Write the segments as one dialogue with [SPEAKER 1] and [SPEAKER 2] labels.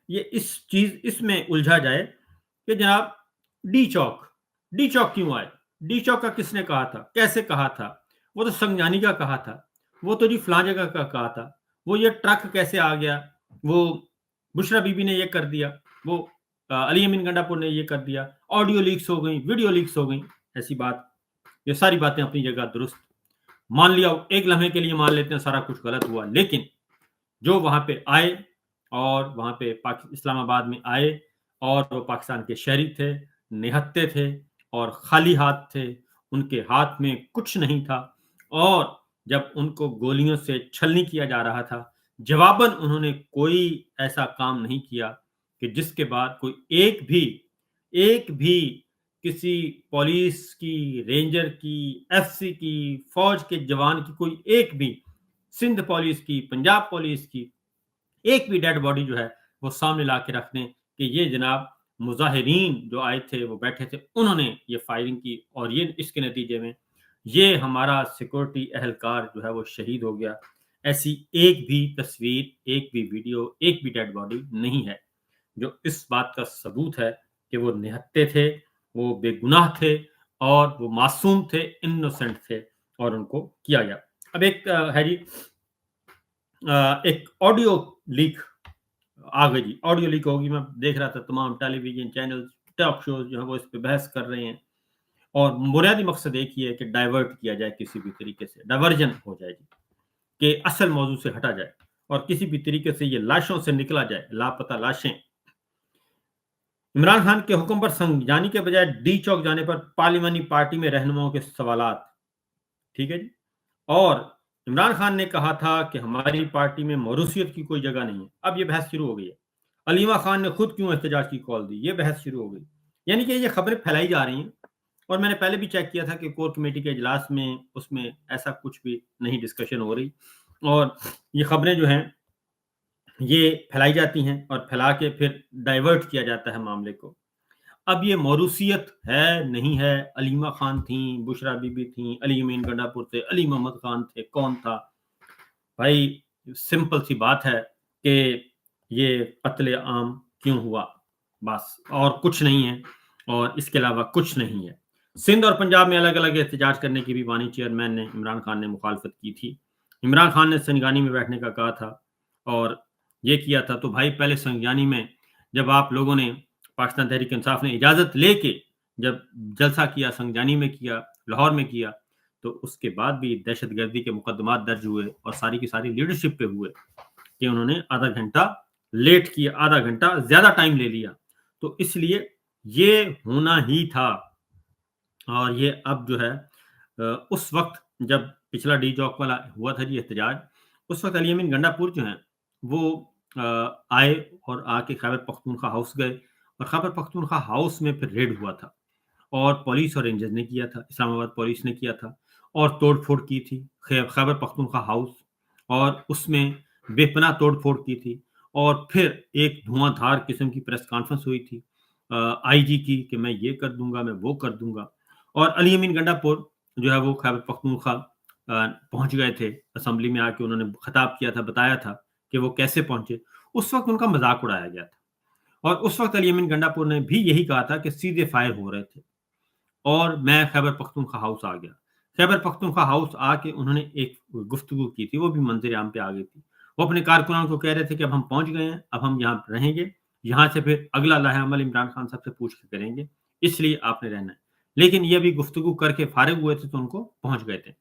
[SPEAKER 1] یہ اس میں الجھا جائے کہ جناب ڈی چوک کیوں آئے، ڈی چوک کا کس نے کہا تھا، کیسے کہا تھا، وہ تو سنگجانی کا کہا تھا، وہ تو جی فلاں جگہ کا کہا تھا، وہ یہ ٹرک کیسے آ گیا، وہ بشرا بی بی نے یہ کر دیا، وہ علی امین گنڈا پور نے یہ کر دیا، آڈیو لیکس ہو گئیں، ویڈیو لیکس ہو گئیں. ایسی بات، یہ ساری باتیں اپنی جگہ درست، مان لیا ایک لمحے کے لیے مان لیتے ہیں سارا کچھ غلط ہوا، لیکن جو وہاں پہ آئے اور وہاں پہ اسلام آباد میں آئے اور وہ پاکستان کے شہری تھے، نہتے تھے اور خالی ہاتھ تھے، ان کے ہاتھ میں کچھ نہیں تھا، اور جب ان کو گولیوں سے چھلنی کیا جا رہا تھا، جواباً انہوں نے کوئی ایسا کام نہیں کیا کہ جس کے بعد کوئی ایک بھی کسی پولیس کی، رینجر کی، ایف سی کی، فوج کے جوان کی، کوئی ایک بھی، سندھ پولیس کی، پنجاب پولیس کی ایک بھی ڈیڈ باڈی جو ہے وہ سامنے لا کے رکھ دیں کہ یہ جناب مظاہرین جو آئے تھے، وہ بیٹھے تھے، انہوں نے یہ فائرنگ کی اور یہ اس کے نتیجے میں یہ ہمارا سیکورٹی اہلکار جو ہے وہ شہید ہو گیا. ایسی ایک بھی تصویر، ایک بھی ویڈیو، ایک بھی ڈیڈ باڈی نہیں ہے جو اس بات کا ثبوت ہے کہ وہ نہتے تھے، وہ بے گناہ تھے اور وہ معصوم تھے، انوسنٹ تھے اور ان کو کیا گیا. اب ایک ہے جی ایک آڈیو لیک آ گئی جی، آڈیو لیک ہوگی. میں دیکھ رہا تھا تمام ٹیلی ویژن چینل، ٹاک شوز جو ہے وہ اس پہ بحث کر رہے ہیں اور بنیادی مقصد ایک ہی ہے کہ ڈائیورٹ کیا جائے، کسی بھی طریقے سے ڈائیورژن ہو جائے گی کہ اصل موضوع سے ہٹا جائے اور کسی بھی طریقے سے یہ لاشوں سے نکلا جائے، لاپتہ لاشیں. عمران خان کے حکم پر سنگجانی کے بجائے ڈی چوک جانے پر پارلیمانی پارٹی میں رہنماؤں کے سوالات. ٹھیک ہے جی. اور عمران خان نے کہا تھا کہ ہماری پارٹی میں موروثیت کی کوئی جگہ نہیں ہے. اب یہ بحث شروع ہو گئی ہے. علیمہ خان نے خود کیوں احتجاج کی کال دی، یہ بحث شروع ہو گئی. یعنی کہ یہ خبریں پھیلائی جا رہی ہیں اور میں نے پہلے بھی چیک کیا تھا کہ کور کمیٹی کے اجلاس میں اس میں ایسا کچھ بھی نہیں ڈسکشن ہو رہی، اور یہ خبریں جو ہیں یہ پھیلائی جاتی ہیں اور پھیلا کے پھر ڈائیورٹ کیا جاتا ہے معاملے کو. اب یہ موروثیت ہے نہیں ہے، علیمہ خان تھیں، بشرا بی بی تھیں، علی امین گنڈا پور تھے، علی محمد خان تھے، کون تھا بھائی؟ سمپل سی بات ہے کہ یہ قتل عام کیوں ہوا، بس، اور کچھ نہیں ہے، اور اس کے علاوہ کچھ نہیں ہے. سندھ اور پنجاب میں الگ الگ احتجاج کرنے کی بھی بانی چیئرمین نے، عمران خان نے مخالفت کی تھی. عمران خان نے سنگجانی میں بیٹھنے کا کہا تھا اور یہ کیا تھا. تو بھائی پہلے سنگجانی میں جب آپ لوگوں نے، پاکستان تحریک انصاف نے اجازت لے کے جب جلسہ کیا، سنگجانی میں کیا، لاہور میں کیا، تو اس کے بعد بھی دہشت گردی کے مقدمات درج ہوئے اور ساری کی ساری لیڈرشپ پہ ہوئے کہ انہوں نے آدھا گھنٹہ لیٹ کیا، آدھا گھنٹہ زیادہ ٹائم لے لیا. تو اس لیے یہ ہونا ہی تھا. اور یہ اب جو ہے اس وقت جب پچھلا ڈی چوک والا ہوا تھا جی احتجاج، اس وقت علی امین گنڈا پور جو ہیں وہ آئے اور آ کے خیبر پختونخوا ہاؤس گئے، اور خیبر پختونخوا ہاؤس میں پھر ریڈ ہوا تھا اور پولیس اور رینجرز نے کیا تھا، اسلام آباد پولیس نے کیا تھا اور توڑ پھوڑ کی تھی خیبر پختونخوا ہاؤس، اور اس میں بے پناہ توڑ پھوڑ کی تھی. اور پھر ایک دھواں دھار قسم کی پریس کانفرنس ہوئی تھی آئی جی کی کہ میں یہ کر دوں گا، میں وہ کر دوں گا. اور علی امین گنڈا پور جو ہے وہ خیبر پختونخوا پہنچ گئے تھے، اسمبلی میں آ کے انہوں نے خطاب کیا تھا، بتایا تھا کہ وہ کیسے پہنچے. اس وقت ان کا مذاق اڑایا گیا تھا اور اس وقت علی امین گنڈا پور نے بھی یہی کہا تھا کہ سیدھے فائر ہو رہے تھے. اور میں خیبر پختونخوا ہاؤس آ گیا. خیبر پختونخوا ہاؤس آ کے انہوں نے ایک گفتگو کی تھی، وہ بھی منظر عام پہ آ گئی تھی. وہ اپنے کارکنان کو کہہ رہے تھے کہ اب ہم پہنچ گئے ہیں، اب ہم یہاں رہیں گے، یہاں سے پھر اگلا لاہ عمل عمران خان صاحب سے پوچھ کے کریں گے، اس لیے آپ نے رہنا ہے. لیکن یہ بھی گفتگو کر کے فارغ ہوئے تھے تو ان کو پہنچ گئے تھے.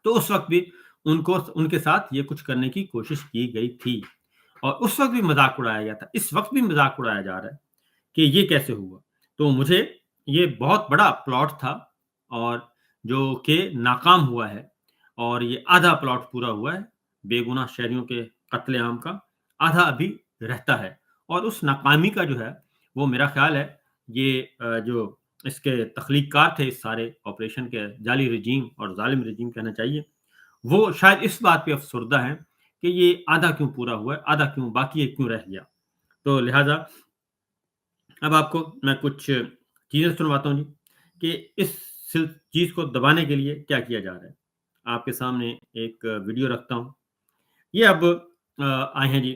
[SPEAKER 1] تو اس وقت بھی ان کے ساتھ یہ کچھ کرنے کی کوشش کی گئی تھی اور اس وقت بھی مذاق اڑایا گیا تھا. اس وقت بھی مذاق اڑایا جا رہا ہے کہ یہ کیسے ہوا. تو مجھے یہ بہت بڑا پلاٹ تھا اور جو کہ ناکام ہوا ہے، اور یہ آدھا پلاٹ پورا ہوا ہے بے گناہ شہریوں کے قتل عام کا، آدھا ابھی رہتا ہے. اور اس ناکامی کا جو ہے وہ میرا خیال ہے یہ جو اس کے تخلیق کار تھے اس سارے آپریشن کے، جعلی رجیم اور ظالم رجیم کہنا چاہیے، وہ شاید اس بات پہ افسردہ ہیں کہ یہ آدھا کیوں پورا ہوا ہے، آدھا کیوں باقی ہے، کیوں رہ گیا. تو لہٰذا اب آپ کو میں کچھ چیزیں سنواتا ہوں جی کہ اس چیز کو دبانے کے لیے کیا کیا جا رہا ہے. آپ کے سامنے ایک ویڈیو رکھتا ہوں. یہ اب آئے ہیں جی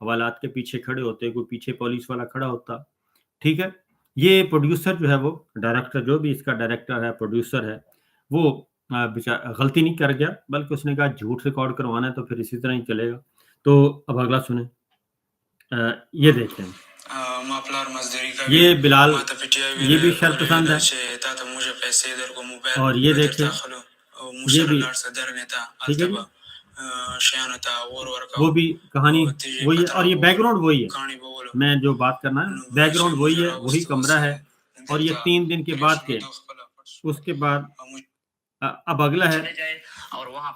[SPEAKER 1] حوالات کے پیچھے کھڑے ہوتے, کوئی پیچھے پولیس والا کھڑا ہوتا. ٹھیک ہے, یہ پروڈیوسر جو ہے وہ ڈائریکٹر, جو بھی اس کا ڈائریکٹر ہے, پروڈیوسر ہے, وہ غلطی نہیں کر گیا, بلکہ اس نے کہا جھوٹ ریکارڈ کروانا ہے تو پھر اسی طرح ہی چلے گا. تو اب اگلا سنیں, یہ دیکھیں, یہ بلال, یہ بھی شرپسند ہے, اور یہ دیکھیں, یہ بھی, ٹھیک ہے جی, وہ بھی کہانی وہی ہے, اور یہ بیک گراؤنڈ وہی ہے, میں جو بات کرنا ہے بیک گراؤنڈ وہی ہے, وہی کمرہ ہے, اور یہ 3 دن کے بعد کے, اس کے بعد اب اگلا ہے,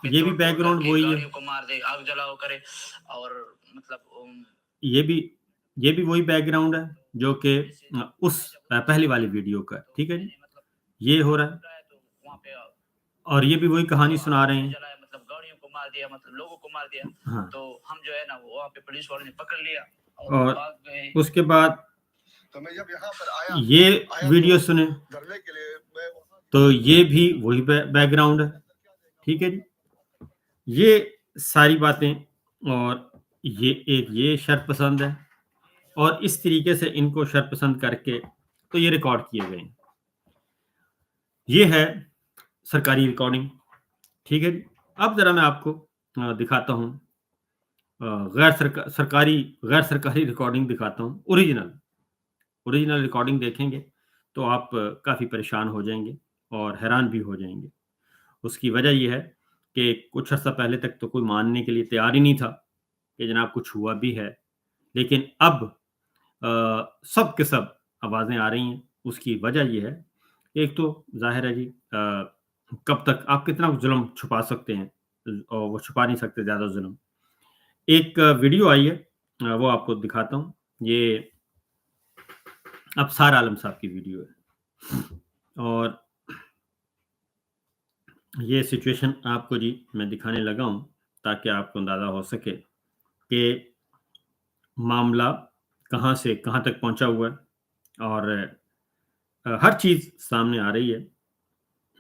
[SPEAKER 1] یہ بھی بیک گراؤنڈ وہی ہے, یہ بھی وہی بیک گراؤنڈ ہے جو کہ اس پہلی والی ویڈیو کا. ٹھیک ہے جی, یہ ہو رہا ہے, اور یہ بھی وہی کہانی سنا رہے ہیں. لوگوں کو مار دیا, تو ہم جو ہے نا وہاں پہ پولیس والوں نے پکڑ لیا, اور اس کے بعد یہ ویڈیو سنیں تو یہ بھی وہی بیک گراؤنڈ ہے. ٹھیک ہے جی, یہ ساری باتیں, اور یہ شرط پسند ہے, اور اس طریقے سے ان کو شرط پسند کر کے تو یہ ریکارڈ کیے گئے ہیں. یہ ہے سرکاری ریکارڈنگ. ٹھیک ہے جی, اب ذرا میں آپ کو دکھاتا ہوں غیر سرکاری ریکارڈنگ دکھاتا ہوں. اوریجنل ریکارڈنگ دیکھیں گے تو آپ کافی پریشان ہو جائیں گے اور حیران بھی ہو جائیں گے. اس کی وجہ یہ ہے کہ کچھ عرصہ پہلے تک تو کوئی ماننے کے لیے تیار ہی نہیں تھا کہ جناب کچھ ہوا بھی ہے, لیکن اب سب کے سب آوازیں آ رہی ہیں. اس کی وجہ یہ ہے, ایک تو ظاہر ہے جی, کب تک آپ کتنا ظلم چھپا سکتے ہیں, اور وہ چھپا نہیں سکتے زیادہ ظلم. ایک ویڈیو آئی ہے, وہ آپ کو دکھاتا ہوں. یہ ابصار عالم صاحب کی ویڈیو ہے, اور یہ سچویشن آپ کو جی میں دکھانے لگا ہوں تاکہ آپ کو اندازہ ہو سکے کہ معاملہ کہاں سے کہاں تک پہنچا ہوا ہے, اور ہر چیز سامنے آ رہی ہے.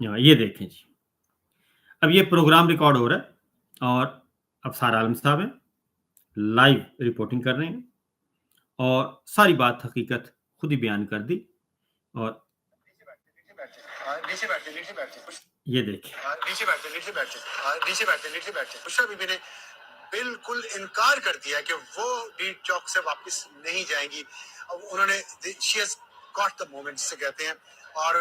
[SPEAKER 1] یہ دیکھیں جی, اب یہ پروگرام ریکارڈ ہو رہا ہے, اور ابصار عالم صاحب ہیں, لائیو رپورٹنگ کر رہے ہیں, اور ساری بات حقیقت خود ہی بیان کر دی. اور یہ دیکھیں,
[SPEAKER 2] بشرا بی بی نے بالکل انکار کر دیا کہ وہ ڈی چوک سے واپس نہیں جائیں گی. انہوں نے she has caught the moment سے کہتے ہیں, اور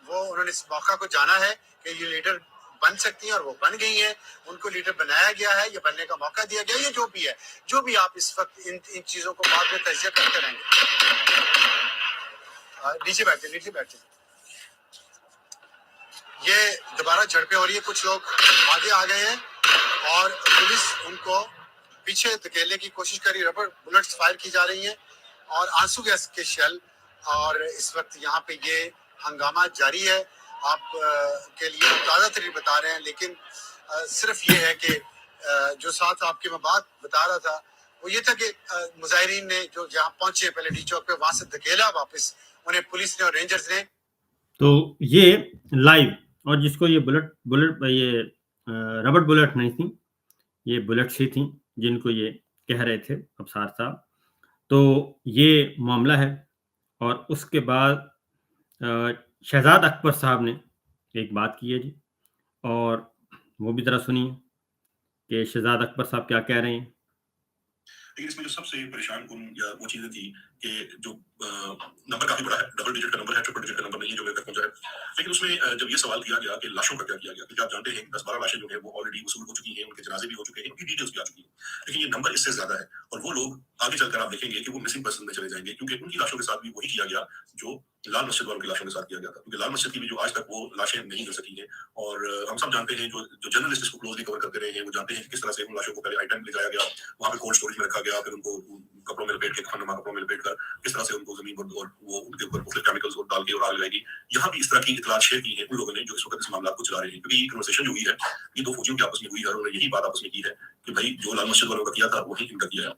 [SPEAKER 2] وہ انہوں نے اس موقع کو جانا ہے کہ یہ لیڈر بن سکتی ہیں, اور وہ بن گئی ہیں. ان کو لیڈر بنایا گیا ہے, یہ بننے کا موقع دیا گیا. یہ جو بھی ہے, جو بھی آپ اس وقت ان چیزوں کو بعد میں تجزیہ کرتے رہیں گے. نیچے بیٹھے. یہ دوبارہ جھڑپیں ہو رہی ہے, کچھ لوگ آگے آ گئے ہیں, اور پولیس ان کو پیچھے دھکیلنے کی کوشش کر رہی ہے. ربڑ بلٹس فائر کی جا رہی ہیں, اور آنسو گیس کے شیل, اور اس وقت یہاں پہ یہ ہنگامہ جاری ہے. آپ کے لیے تازہ ترین بتا رہے ہیں, لیکن صرف یہ ہے کہ جو ساتھ آپ کے میں بات بتا رہا تھا وہ یہ تھا کہ مظاہرین نے جو جہاں پہنچے پہلے ڈی چوک پہ, وہاں سے دھکیلا واپس انہیں پولیس نے اور رینجرز نے.
[SPEAKER 1] تو یہ لائیو, اور جس کو یہ بلٹ یہ ربڑ بلٹ نہیں تھی, یہ بلٹس ہی تھیں جن کو یہ کہہ رہے تھے ابصار صاحب. تو یہ معاملہ ہے, اور اس کے بعد شہزاد اکبر صاحب نے ایک بات کی ہے جی, اور وہ بھی ذرا سنیے کہ شہزاد اکبر صاحب کیا کہہ رہے ہیں.
[SPEAKER 3] لیکن اس میں جو سب سے پریشان کن یا وہ چیزیں تھی کہ جو نمبر کافی بڑا ہے, ڈبل ڈیجٹ کا نمبر ہے, ٹرپل ڈیجٹ کا نمبر نہیں ہے جو میرے تک پہنچا ہے. لیکن اس میں جب یہ سوال کیا گیا کہ لاشوں کا کیا کیا گیا, کیونکہ آپ جانتے ہیں 10-12 لاشیں جو ہیں وہ آلریڈی وصول ہو چکی ہیں, ان کے جنازے بھی ہو چکے ہیں, ان کی ڈیٹیلز بھی آ چکی ہیں, لیکن یہ نمبر اس سے زیادہ ہے. اور وہ لوگ آگے چل کر آپ دیکھیں گے کہ وہ مسنگ پرسن میں چلے جائیں گے, کیونکہ ان کی لاشوں کے ساتھ بھی وہی کیا گیا جو لال مسجد والوں کی لاشوں کے ساتھ کیا گیا تھا. کیونکہ لال مسجد کی بھی جو آج تک وہ لاشیں نہیں مل سکی ہیں, اور ہم سب جانتے ہیں جو جرنلسٹ اس کو کلوزلی کور کرتے رہے ہیں وہ جانتے ہیں کہ کس طرح سے ان لاشوں کو پہلے آئٹم لے جایا گیا, وہاں پہ کولڈ اسٹوریج میں رکھا گیا, پھر ان کو کپڑوں میں لپیٹ کے, کھانا کپڑوں میں لپیٹ کر کس طرح سے ان کو زمین پر اور وہ ان کے اوپر مختلف کیمیکلز اور ڈال کے اور آگ لگائے گی. یہاں بھی اس طرح کی اطلاعات شیئر کی ہیں ان لوگوں نے جو اس وقت اس معاملات کو چلا رہے ہیں. کیونکہ یہ کنورسیشن جو ہوئی ہے یہ دو فوجیوں کے آپس میں ہوئی ہے, اور انہوں نے یہی بات آپس میں کی ہے کہ بھائی جو لال مسجد والوں کا کیا تھا وہی ان کا کیا ہے.